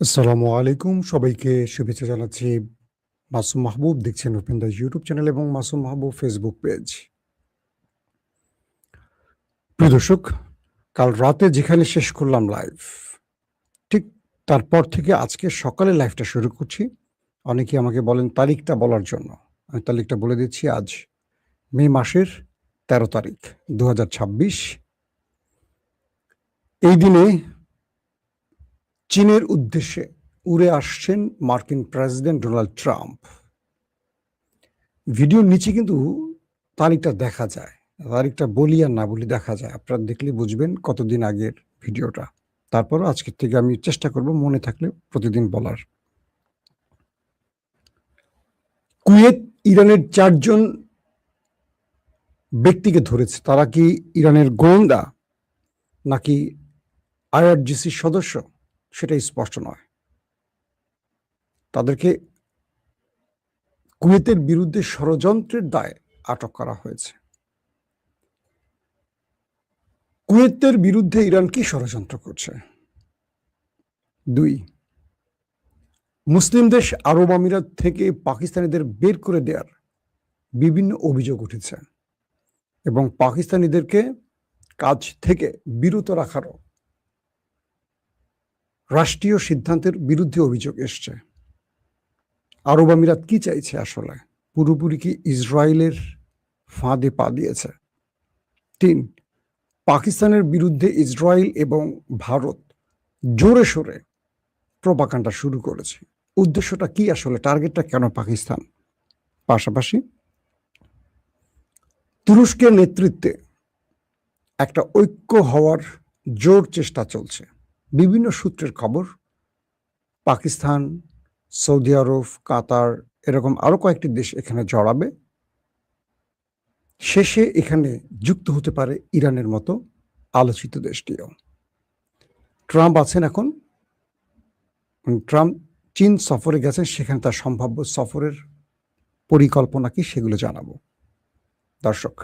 আসসালামু আলাইকুম। সবাইকে শুভেচ্ছা জানাচ্ছি। মাসুম মাহবুব দেখছেন ওপেন দ্য ইউটিউব চ্যানেল এবং মাসুম মাহবুব ফেসবুক পেজ। প্রিয় দর্শক, কাল রাতে যেখানে শেষ করলাম লাইভ, ঠিক তারপর থেকে আজকে সকালে লাইভটা শুরু করছি। অনেকেই আমাকে বলেন তারিখটা বলার জন্য। আমি তারিখটা বলে দিচ্ছি, আজ মে মাসের ১৩ তারিখ ২০২৬। এই দিনে চীনের উদ্দেশ্যে উড়ে আসছেন মার্কিন প্রেসিডেন্ট ডোনাল্ড ট্রাম্প। ভিডিওর নিচে কিন্তু তারিখটা দেখা যায়। তারিখটা বলি আর না বলি দেখা যায়। আপনারা দেখলে বুঝবেন কতদিন আগের ভিডিওটা। তারপরও আজকের থেকে আমি চেষ্টা করব মনে থাকলে প্রতিদিন বলার। কুয়েত ইরানের ৪ জন ব্যক্তিকে ধরেছে। তারা কি ইরানের গোয়েন্দা নাকি আইআরজিসির সদস্য সেটা স্পষ্ট নয়। তাদেরকে কুয়েতের বিরুদ্ধে ষড়যন্ত্রের দায়ে আটক করা হয়েছে। কুয়েতের বিরুদ্ধে ইরান কি ষড়যন্ত্র করছে? ২, মুসলিম দেশ আরব আমিরাত থেকে পাকিস্তানিদের বের করে দেওয়ার বিভিন্ন অভিযোগ উঠেছে এবং পাকিস্তানিদেরকে কাজ থেকে বিরত রাখারও রাষ্ট্রীয় সিদ্ধান্তের বিরুদ্ধে অভিযোগ এসছে। আরব আমিরাত কি চাইছে আসলে? পুরোপুরি কি ইসরায়েলের ফাঁদে পা দিয়েছে? ৩, পাকিস্তানের বিরুদ্ধে ইসরায়েল এবং ভারত জোরে সোরে প্রোপাগান্ডা শুরু করেছে। উদ্দেশ্যটা কি আসলে? টার্গেটটা কেন পাকিস্তান? পাশাপাশি তুরস্কের নেতৃত্বে একটা ঐক্য হওয়ার জোর চেষ্টা চলছে। বিভিন্ন সূত্রের খবর, পাকিস্তান, সৌদি আরব, কাতার এরকম আরো কয়েকটি দেশ এখানে জড়াবে। শেষে এখানে যুক্ত হতে পারে ইরানের মতো আলোচিত দেশটিও। ট্রাম্প আছেন এখন, ট্রাম্প চীন সফরে গেছেন, সেখানে তার সম্ভাব্য সফরের পরিকল্পনা কি সেগুলো জানাবো। দর্শক,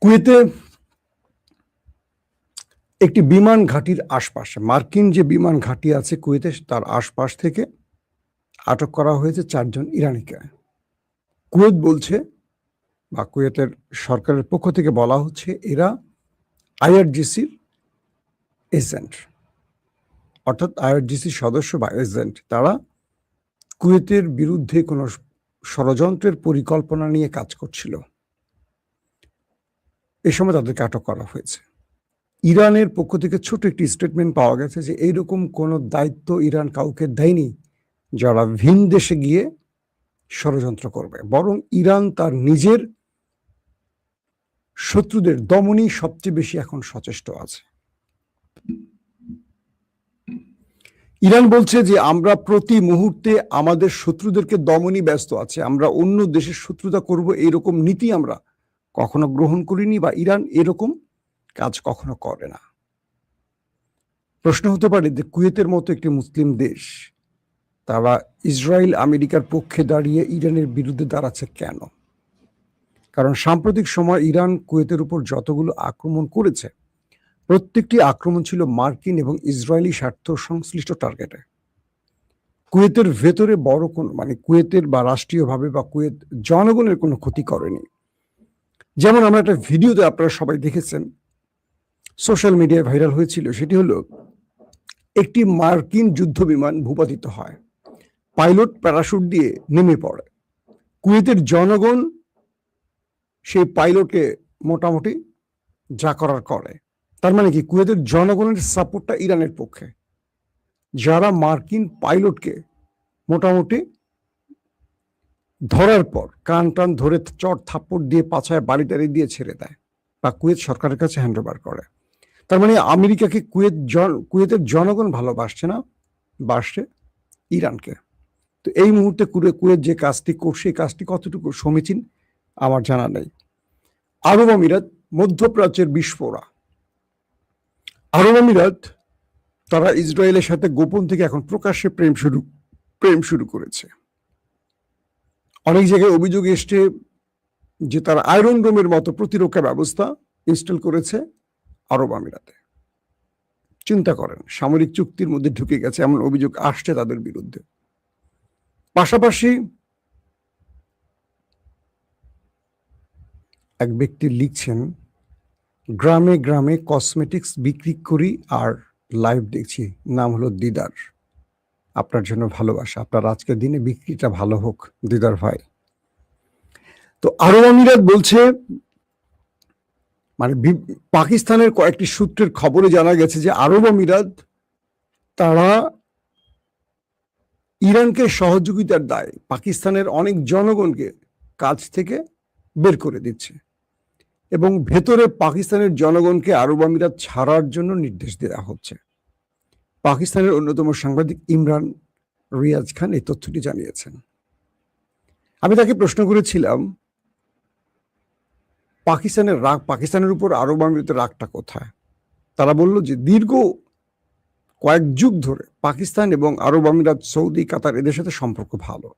কুয়েতে একটি বিমান ঘাঁটির আশপাশে, মার্কিন যে বিমান ঘাঁটি আছে কুয়েতে, তার আশপাশ থেকে আটক করা হয়েছে ৪ জন ইরানিকে। কুয়েত বলছে, বা কুয়েতের সরকারের পক্ষ থেকে বলা হচ্ছে, এরা আইআরজিসির এজেন্ট, অর্থাৎ আইআরজিসির সদস্য বা এজেন্ট। তারা কুয়েতের বিরুদ্ধে কোনো ষড়যন্ত্রের পরিকল্পনা নিয়ে কাজ করছিল। এ সময় তাদেরকে আটক করা হয়েছে। ইরানের পক্ষ থেকে ছোট একটি স্টেটমেন্ট পাওয়া গেছে যে এইরকম কোনো দায়িত্ব ইরান কাউকে দেয়নি যারা ভিন দেশে গিয়ে ষড়যন্ত্র করবে, বরং ইরান তার নিজের শত্রুদের দমনই সবচেয়ে বেশি এখন সচেষ্ট আছে। ইরান বলছে যে আমরা প্রতি মুহূর্তে আমাদের শত্রুদেরকে দমনই ব্যস্ত আছে, আমরা অন্য দেশের শত্রুতা করব এইরকম নীতি আমরা কখনো গ্রহণ করিনি, বা ইরান এরকম কাজ কখনো করে না। প্রশ্ন হতে পারে যে কুয়েতের মতো একটি মুসলিম দেশ, তারা ইসরায়েল আমেরিকার পক্ষে দাঁড়িয়ে ইরানের বিরুদ্ধে দাঁড়াচ্ছে কেন? কারণ সাম্প্রতিক সময় ইরান কুয়েতের উপর যতগুলো আক্রমণ করেছে, প্রত্যেকটি আক্রমণ ছিল মার্কিন এবং ইসরায়েলি স্বার্থ সংশ্লিষ্ট টার্গেটে। কুয়েতের ভেতরে বড় কোনো, মানে কুয়েতের বা রাষ্ট্রীয়ভাবে বা কুয়েত জনগণের কোনো ক্ষতি করেনি। যেমন আমরা একটা ভিডিওতে আপনারা সবাই দেখেছেন, সোশ্যাল মিডিয়ায় ভাইরাল হয়েছিল, সেটি হলো একটি মার্কিন যুদ্ধ বিমান ভূপাতিত হয়, পাইলট প্যারাশুট দিয়ে নেমে পড়ে, কুয়েতের জনগণ সেই পাইলটকে মোটামুটি যা করার করে। তার মানে কি, কুয়েতের জনগণের সাপোর্টটা ইরানের পক্ষে, যারা মার্কিন পাইলটকে মোটামুটি ধরার পর কান টান ধরে চট থাপ্পড় দিয়ে পাছায় বাড়ি টাড়ি দিয়ে ছেড়ে দেয় বা কুয়েত সরকারের কাছে হ্যান্ড ওভার করে। তার মানে আমেরিকাকে কুয়েতের জনগণ ভালোবাসছে না, বাসছে ইরানকে। তো এই মুহূর্তে কুয়েত যে কাজটি করছে, এই কাজটি কতটুকু সমীচীন আমার জানা নেই। আরব আমিরাত মধ্যপ্রাচ্যের বিস্ফোরা। আরব আমিরাত তারা ইসরায়েলের সাথে গোপন থেকে এখন প্রকাশ্যে প্রেম শুরু করেছে। অনেক জায়গায় অভিযোগ এসছে যে তারা আয়রন ডোমের মতো প্রতিরক্ষা ব্যবস্থা ইনস্টল করেছে আরব আমিরাতে। চিন্তা করেন, সামরিক চুক্তির মধ্যে ঢুকে গেছে এমন অভিযোগ আসছে তাদের বিরুদ্ধে। পাশাপাশি এক ব্যক্তি লিখছেন, গ্রামে গ্রামে কসমেটিক্স বিক্রি করি আর লাইভ দেখছি, নাম হলো দিদার। আপনার জন্য ভালোবাসা, আপনার আজকের দিনে বিক্রিটা ভালো হোক দিদার ভাই। তো আরব আমিরাত বলছে, মানে পাকিস্তানের কয়েকটি সূত্রের খবরে জানা গেছে যে আরব আমিরাত তারা ইরানকে সহযোগিতার দায়ে পাকিস্তানের অনেক জনগণকে কাজ থেকে বের করে দিচ্ছে এবং ভেতরে পাকিস্তানের জনগণকে আরব আমিরাত ছাড়ার জন্য নির্দেশ দেওয়া হচ্ছে। পাকিস্তানের অন্যতম সাংবাদিক ইমরান রিয়াজ খান এই তথ্যটি জানিয়েছেন। আমি তাকে প্রশ্ন করেছিলাম, পাকিস্তানের উপর আরব আমিরাতের রাগটা কোথায়? তারা বলল যে দীর্ঘ কয়েক যুগ ধরে পাকিস্তান এবং আরব আমিরাত, সৌদি, কাতার এদের সাথে সম্পর্ক ভালো।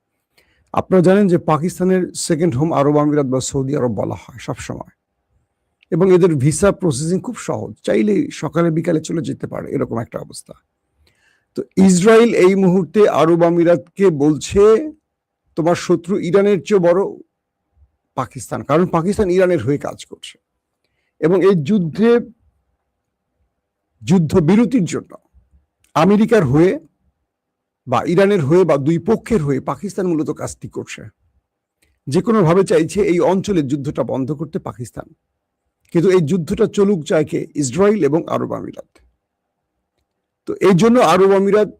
আপনারা জানেন যে পাকিস্তানের সেকেন্ড হোম আরব আমিরাত বা সৌদি আরব বলা হয় সবসময়, এবং এদের ভিসা প্রসেসিং খুব সহজ, চাইলেই সকালে বিকালে চলে যেতে পারে, এরকম একটা অবস্থা। তো ইসরায়েল এই মুহূর্তে আরব আমিরাতকে বলছে তোমার শত্রু ইরানের চেয়ে বড় পাকিস্তান, কারণ পাকিস্তান ইরানের হয়ে কাজ করছে এবং এই যুদ্ধবিরতির জন্য আমেরিকার হয়ে বা ইরানের হয়ে বা দুই পক্ষের হয়ে পাকিস্তান মূলত কাজটি করছে। যে কোনো ভাবে চাইছে এই অঞ্চলের যুদ্ধটা বন্ধ করতে পাকিস্তান, কিন্তু এই যুদ্ধটা চলুক চায় কে? ইসরায়েল এবং আরব আমিরাত। তো এই জন্য আরব আমিরাত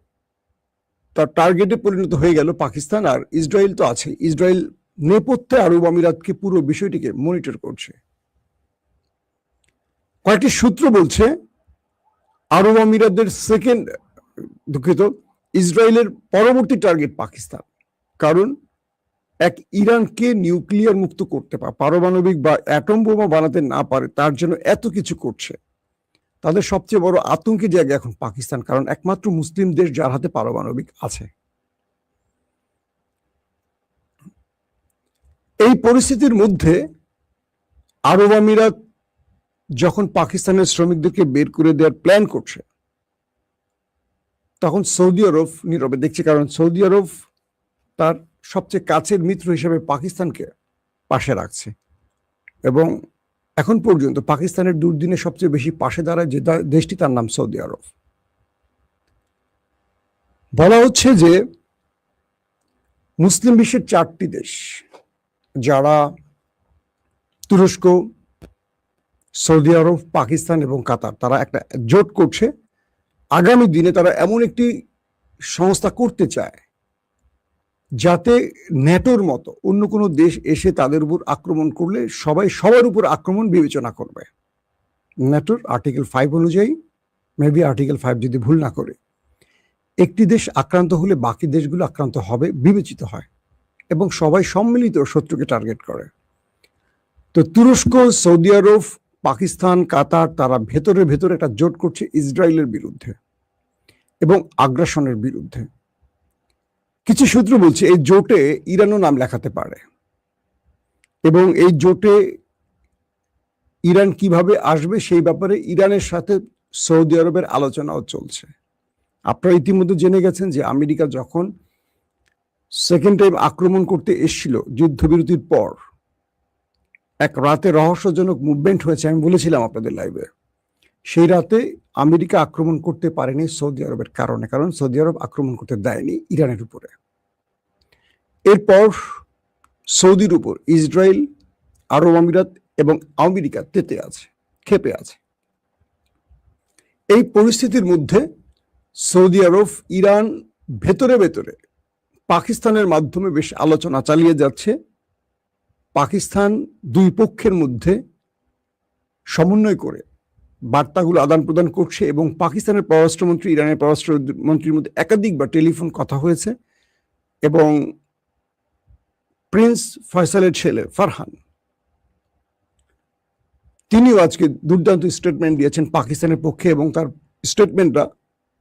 তার টার্গেটে পরিণত হয়ে গেল পাকিস্তান, আর ইসরায়েল তো আছে। ইসরায়েল নেপথ্যে আরব আমিরাতকে পুরো বিষয়টিকে মনিটর করছে। কয়েকটি সূত্র বলছে আরব আমিরাতের ইসরায়েলের পরবর্তী টার্গেট পাকিস্তান, কারণ এক ইরানকে নিউক্লিয়ার মুক্ত করতে পারমাণবিক বা অ্যাটম বোমা বানাতে না পারে তার জন্য এত কিছু করছে। তাদের সবচেয়ে বড় আতঙ্কের জায়গা এখন পাকিস্তান, কারণ একমাত্র মুসলিম দেশ যার হাতে পারমাণবিক আছে। এই পরিস্থিতির মধ্যে আরব আমিরাত যখন পাকিস্তানের শ্রমিকদেরকে বের করে দেওয়ার প্ল্যান করছে, তখন সৌদি আরব নীরবে দেখছে, কারণ সৌদি আরব তার সবচেয়ে কাছের মিত্র হিসেবে পাকিস্তানকে পাশে রাখছে এবং এখন পর্যন্ত পাকিস্তানের দুর্দিনে সবচেয়ে বেশি পাশে দাঁড়ায় যে দেশটি, তার নাম সৌদি আরব। বলা হচ্ছে যে মুসলিম বিশ্বের 4টি দেশ, যারা তুরস্ক, সৌদি আরব, পাকিস্তান এবং কাতার, তারা একটা জোট করছে। আগামী দিনে তারা এমন একটি সংস্থা করতে চায় যাতে ন্যাটোর মতো অন্য কোনো দেশ এসে তাদের উপর আক্রমণ করলে সবাই সবার উপর আক্রমণ বিবেচনা করবে। ন্যাটোর আর্টিকেল 5 অনুযায়ী, মেবি আর্টিকেল 5 যদি ভুল না করে, একটি দেশ আক্রান্ত হলে বাকি দেশগুলো আক্রান্ত হবে বিবেচিত হয় এবং সবাই সম্মিলিত শত্রুকে টার্গেট করে। তো তুরস্ক, সৌদি আরব, পাকিস্তান, কাতার, তারা ভেতরে ভেতরে একটা জোট করছে ইসরায়েলের বিরুদ্ধে এবং আগ্রাসনের বিরুদ্ধে। কিছু সূত্র বলছে এই জোটে ইরানও নাম লেখাতে পারে এবং এই জোটে ইরান কিভাবে আসবে সেই ব্যাপারে ইরানের সাথে সৌদি আরবের আলোচনাও চলছে। আপনারা ইতিমধ্যে জেনে গেছেন যে আমেরিকা যখন সেকেন্ড টাইম আক্রমণ করতে এসেছিল যুদ্ধবিরতির পর, এক রাতে রহস্যজনক মুভমেন্ট হয়েছে, আমি বলেছিলাম আপনাদের লাইভে। সেই রাতে আমেরিকা আক্রমণ করতে পারেনি সৌদি আরবের কারণে, কারণ সৌদি আরব আক্রমণ করতে দেয়নি ইরানের উপরে। এরপর সৌদির উপর ইসরায়েল, আরব আমিরাত এবং আমেরিকা ক্ষেপে আছে। এই পরিস্থিতির মধ্যে সৌদি আরব, ইরান ভেতরে ভেতরে পাকিস্তানের মাধ্যমে বেশ আলোচনা চালিয়ে যাচ্ছে। পাকিস্তান দুই পক্ষের মধ্যে সমন্বয় করে বার্তাগুলো আদান প্রদান করছে এবং পাকিস্তানের পররাষ্ট্রমন্ত্রী, ইরানের পররাষ্ট্রমন্ত্রীর মধ্যে একাধিকবার টেলিফোন কথা হয়েছে এবং প্রিন্স ফয়সালের ছেলে ফারহান, তিনিও আজকে দুর্দান্ত স্টেটমেন্ট দিয়েছেন পাকিস্তানের পক্ষে এবং তার স্টেটমেন্টটা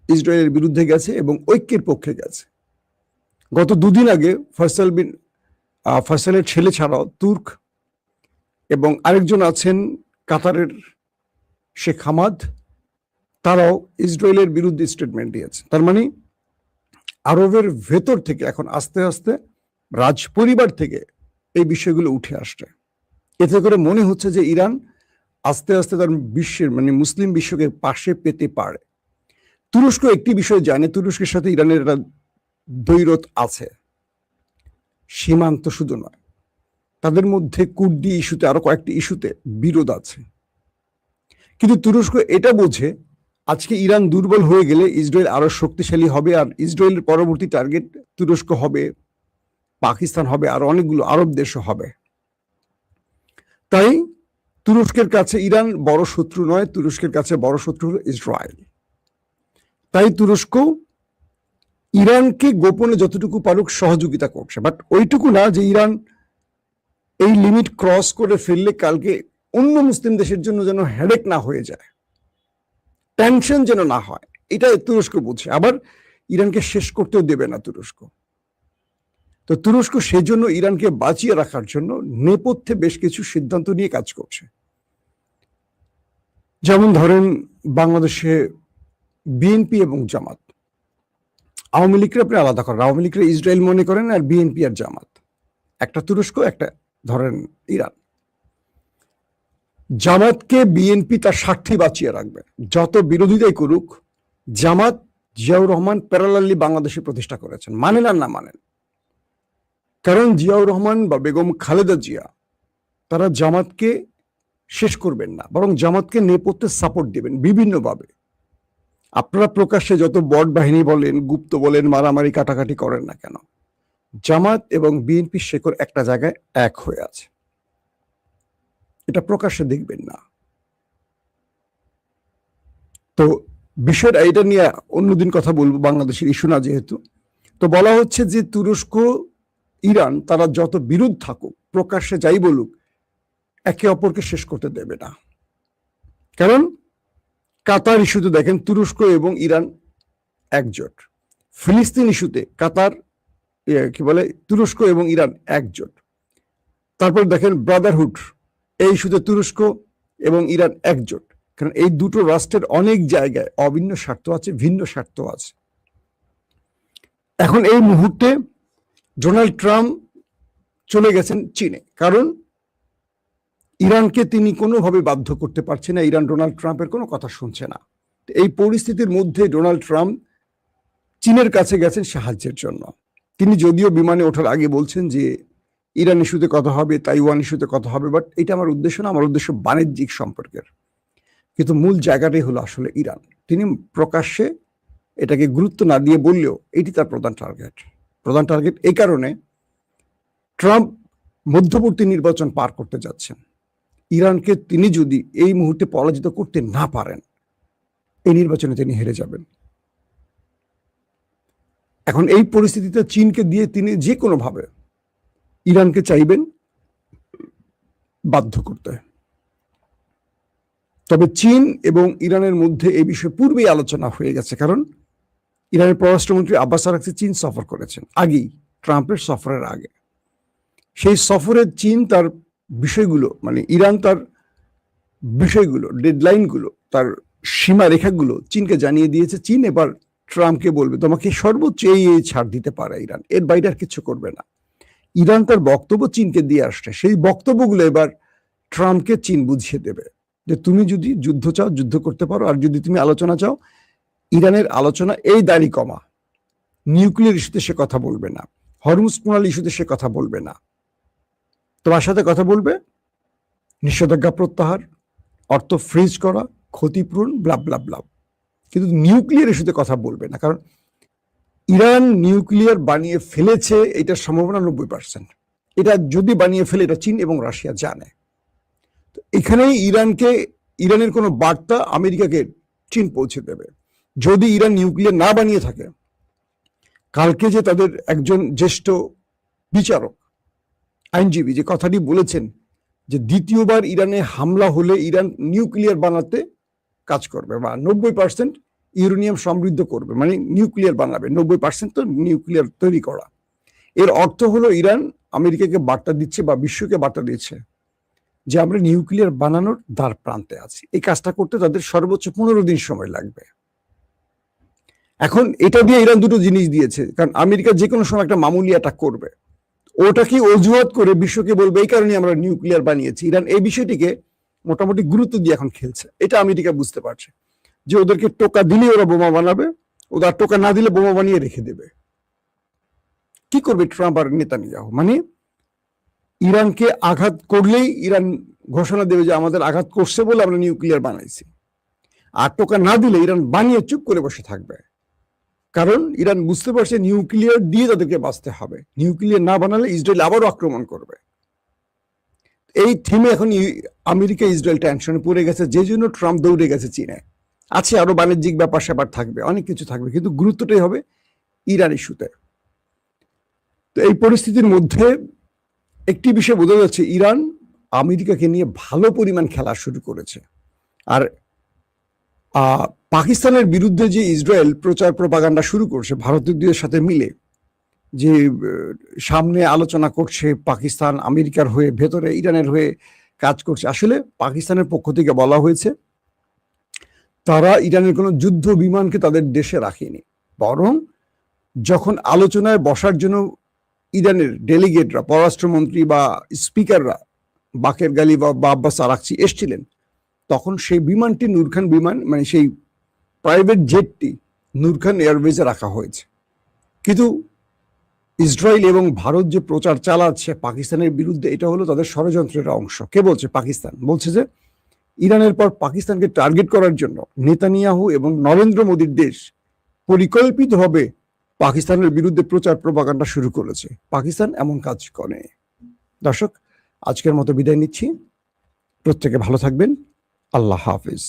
ইসরায়েলের বিরুদ্ধে গেছে এবং ঐক্যের পক্ষে গেছে। গত দুদিন আগে ফয়সালের ছেলে ছাড়াও তুর্ক এবং আরেকজন আছেন কাতারের শেখ হামাদ, তারাও ইসরায়েলের বিরুদ্ধে স্টেটমেন্ট দিয়েছে। তার মানে আরবের ভেতর থেকে এখন আস্তে আস্তে রাজ পরিবার থেকে এই বিষয়গুলো উঠে আসছে। এতে করে মনে হচ্ছে যে ইরান আস্তে আস্তে তার বিশ্বের মানে মুসলিম বিশ্বকে পাশে পেতে পারে। তুরস্ক একটি বিষয় জানে, তুরস্কের সাথে ইরানের একটা দ্বৈরথ আছে, সীমান্ত শুধু নয়, তাদের মধ্যে কুর্দি ইস্যুতে আরো কয়েকটি ইস্যুতে বিরোধ আছে। কিন্তু তুরস্ক এটা বোঝে আজকে ইরান দুর্বল হয়ে গেলে ইসরায়েল আরো শক্তিশালী হবে, আর ইসরায়েলের পরবর্তী টার্গেট তুরস্ক হবে, পাকিস্তান হবে, আর অনেকগুলো আরব দেশও হবে। তাই তুরস্কের কাছে ইরান বড় শত্রু নয়, তুরস্কের কাছে বড় শত্রু হলো ইসরায়েল। তাই তুরস্ক ইরানকে গোপনে যতটুকু পারুক সহযোগিতা করছে, বাট ওইটুকু না যে ইরান এই লিমিট ক্রস করে ফেললে কালকে অন্য মুসলিম দেশের জন্য যেন হেডেক না হয়ে যায়, টেনশন যেন না হয়, এটা তুরস্ক বুঝছে। আবার ইরানকে শেষ করতেও দেবে না তুরস্ক। তো তুরস্ক সেজন্য ইরানকে বাঁচিয়ে রাখার জন্য নেপথ্যে বেশ কিছু সিদ্ধান্ত নিয়ে কাজ করছে। যেমন ধরেন বাংলাদেশে বিএনপি এবং জামাত, আওয়ামী লীগকে আপনি আলাদা করেন, আওয়ামী লীগকে ইসরায়েল মনে করেন আর বিএনপি আর জামাত একটা, তুরস্ক একটা, ধরেন ইরান। জামাতকে বিএনপি তার স্বার্থে বাঁচিয়ে রাখবে, যত বিরোধিতাই করুক। জামাত জিয়াউর রহমান প্যারালালি বাংলাদেশে প্রতিষ্ঠা করেছেন, মানেন আর না মানেন, কারণ জিয়াউর রহমান বা বেগম খালেদা জিয়া তারা জামাতকে শেষ করবেন না, বরং জামাতকে নেপথ্যে সাপোর্ট দেবেন বিভিন্নভাবে। আপনারা প্রকাশ্যে যত বট বাহিনী বলেন, গুপ্ত বলেন, মারামারি কাটাকাটি করেন না কেন, জামাত এবং বিএনপির শেকড় একটা জায়গায় এক হয়ে আছে, এটা প্রকাশ্যে দেখবেন না। তো বিষয়টা এটা নিয়ে অন্যদিন কথা বলবো, বাংলাদেশের ইস্যু না যেহেতু। তো বলা হচ্ছে যে তুরস্ক ইরান তারা যত বিরোধ থাকুক, প্রকাশ্যে যাই বলুক, একে অপরকে শেষ করতে দেবে না। কারণ কাতার ইস্যুতে দেখেন তুরস্ক এবং ইরান একজোট, ফিলিস্তিন ইস্যুতে কাতার কি বলে তুরস্ক এবং ইরান একজোট। তারপর দেখেন ব্রাদারহুড, এই ইস্যুতে তুরস্ক এবং ইরান একজোট, কারণ এই দুটো রাষ্ট্রের অনেক জায়গায় অভিন্ন স্বার্থ আছে, ভিন্ন স্বার্থ আছে। এখন এই মুহূর্তে ডোনাল্ড ট্রাম্প চলে গেছেন চীনে, কারণ ইরানকে তিনি কোনোভাবে বাধ্য করতে পারছে না, ইরান ডোনাল্ড ট্রাম্পের কোনো কথা শুনছে না। এই পরিস্থিতির মধ্যে ডোনাল্ড ট্রাম্প চীনের কাছে গেছেন সাহায্যের জন্য। তিনি যদিও বিমানে ওঠার আগে বলছেন যে ইরান ইস্যুতে কথা হবে, তাইওয়ান ইস্যুতে কথা হবে, বাট এটা আমার উদ্দেশ্য না, আমার উদ্দেশ্য বাণিজ্যিক সম্পর্কের। কিন্তু মূল জায়গাটাই হলো আসলে ইরান। তিনি প্রকাশ্যে এটাকে গুরুত্ব না দিয়ে বললেও এটি তার প্রধান টার্গেট। এই কারণে ট্রাম্প মধ্যবর্তী নির্বাচন পার করতে যাচ্ছেন। ইরানকে তিনি যদি এই মুহূর্তে পরাজিত করতে না পারেন, এই নির্বাচনে তিনি হেরে যাবেন। এখন এই পরিস্থিতিতে চীনকে দিয়ে তিনি যে কোনোভাবে ইরানকে চাইবেন বাধ্য করতে। তবে চীন এবং ইরানের মধ্যে এই বিষয়ে পূর্বেই আলোচনা হয়ে গেছে, কারণ ইরানের পররাষ্ট্রমন্ত্রী আব্বাস আরাকচি চীন সফর করেছেন আগেই, ট্রাম্পের সফরের আগে। সেই সফরে চীন তার বিষয়গুলো মানে ইরান তার বিষয়গুলো, ডেডলাইনগুলো, তার সীমারেখাগুলো চীনকে জানিয়ে দিয়েছে। চীন এবার ট্রাম্পকে বলবে তোমাকে সর্বোচ্চ এই ছাড় দিতে পারে ইরান, এর বাইরে আর কিছু করবে না। ইরান তার বক্তব্য চীনকে দিয়ে আসছে, সেই বক্তব্যগুলো এবার ট্রাম্পকে চীন বুঝিয়ে দেবে যে তুমি যদি যুদ্ধ চাও যুদ্ধ করতে পারো, আর যদি তুমি আলোচনা চাও, ইরানের আলোচনা এই দাড়ি কমা, নিউক্লিয়ার ইস্যুতে সে কথা বলবে না, হরমুজ প্রণালী ইস্যুতে সে কথা বলবে না, তোমার সাথে কথা বলবে নিষেধাজ্ঞা প্রত্যাহার, অর্থ ফ্রিজ করা, ক্ষতিপূরণ, ব্লাব ব্লাব ব্লাব, কিন্তু নিউক্লিয়ার ইস্যুতে কথা বলবে না। কারণ ইরান নিউক্লিয়ার বানিয়ে ফেলেছে, এটার সম্ভাবনা 90%। এটা যদি বানিয়ে ফেলে এটা চীন এবং রাশিয়া জানে। তো এখানেই ইরানের কোনো বার্তা আমেরিকাকে চীন পৌঁছে দেবে। যদি ইরান নিউক্লিয়ার না বানিয়ে থাকে, কালকে যে তাদের একজন জ্যেষ্ঠ বিচারক, আইনজীবী যে কথাটি বলেছেন যে দ্বিতীয়বার ইরানে হামলা হলে ইরান নিউক্লিয়ার বানাতে কাজ করবে বা 90% ইউরেনিয়াম সমৃদ্ধ করবে, মানে নিউক্লিয়ার বানাবে, 90% তো নিউক্লিয়ার তৈরি করা। এর অর্থ হলো ইরান আমেরিকাকে বার্তা দিচ্ছে বা বিশ্বকে বার্তা দিচ্ছে যে আমরা নিউক্লিয়ার বানানোর দ্বার প্রান্তে আছি। এই কাজটা করতে তাদের সর্বোচ্চ 15 দিন সময় লাগবে। এখন এটা দিয়ে ইরান দুটো জিনিস দিয়েছে, কারণ আমেরিকা যে কোনো সময় একটা মামুলি অ্যাটাক করবে, ওটাকে অজুহাত করে বিশ্বকে বলবে এই কারণে আমরা নিউক্লিয়ার বানিয়েছি। ইরান এই বিষয়টিকে মোটামুটি গুরুত্ব দিয়ে এখন খেলছে। এটা আমেরিকা বুঝতে পারছে যে ওদেরকে টোকা দিলে ওরা বোমা বানাবে, ওদের টোকা না দিলে বোমা বানিয়ে রেখে দেবে। কি করবে ট্রাম্প আর নেতানিয়াহু? মানে ইরানকে আঘাত করলেই ইরান ঘোষণা দেবে যে আমাদের আঘাত করছে বলে আমরা নিউক্লিয়ার বানাইছি, আর টোকা না দিলে ইরান বানিয়ে চুপ করে বসে থাকবে। কারণ ইরান বুঝতে পারছে নিউক্লিয়ার দিয়ে তাদেরকে বাঁচতে হবে, নিউক্লিয়ার না বানালে ইসরায়েল আবারও আক্রমণ করবে। এই থিমে এখন আমেরিকা ইসরায়েল টেনশনে পড়ে গেছে, যে জন্য ট্রাম্প দৌড়ে গেছে চীনে। আছে আরো বাণিজ্যিক ব্যাপার স্যাপার থাকবে, অনেক কিছু থাকবে, কিন্তু গুরুত্বটাই হবে ইরান ইস্যুতে। তো এই পরিস্থিতির মধ্যে একটি বিষয় বোঝা যাচ্ছে, ইরান আমেরিকাকে নিয়ে ভালো পরিমাণ খেলা শুরু করেছে। আর পাকিস্তানের বিরুদ্ধে যে ইসরায়েল প্রচার প্রপাগান্ডা শুরু করছে ভারতীয়দের সাথে মিলে, যে সামনে আলোচনা করছে পাকিস্তান আমেরিকার হয়ে, ভেতরে ইরানের হয়ে কাজ করছে, আসলে পাকিস্তানের পক্ষ থেকে বলা হয়েছে তারা ইরানের কোনো যুদ্ধ বিমানকে তাদের দেশে রাখেনি, বরং যখন আলোচনায় বসার জন্য ইরানের ডেলিগেটরা, পররাষ্ট্রমন্ত্রী বা স্পিকাররা বাকের গালি বা আব্বাস আরাকচি এসছিলেন, তখন সেই বিমানটি নূর খান বিমান, মানে সেই প্রাইভেট জেটটি নূর খান এয়ারওয়েজে রাখা হয়েছে। কিন্তু ইসরায়েল এবং ভারত যে প্রচার চালাচ্ছে পাকিস্তানের বিরুদ্ধে, এটা হলো তাদের ষড়যন্ত্রের অংশ। কে বলছে? পাকিস্তান বলছে যে ইরানের পর পাকিস্তানকে টার্গেট করার জন্য নেতানিয়াহু এবং নরেন্দ্র মোদীর দেশ পরিকল্পিতভাবে পাকিস্তানের বিরুদ্ধে প্রচার প্রপাগান্ডা শুরু করেছে। পাকিস্তান এমন কাজ করে। দর্শক, আজকের মতো বিদায় নিচ্ছি। প্রত্যেকে ভালো থাকবেন। আল্লাহ হাফিজ।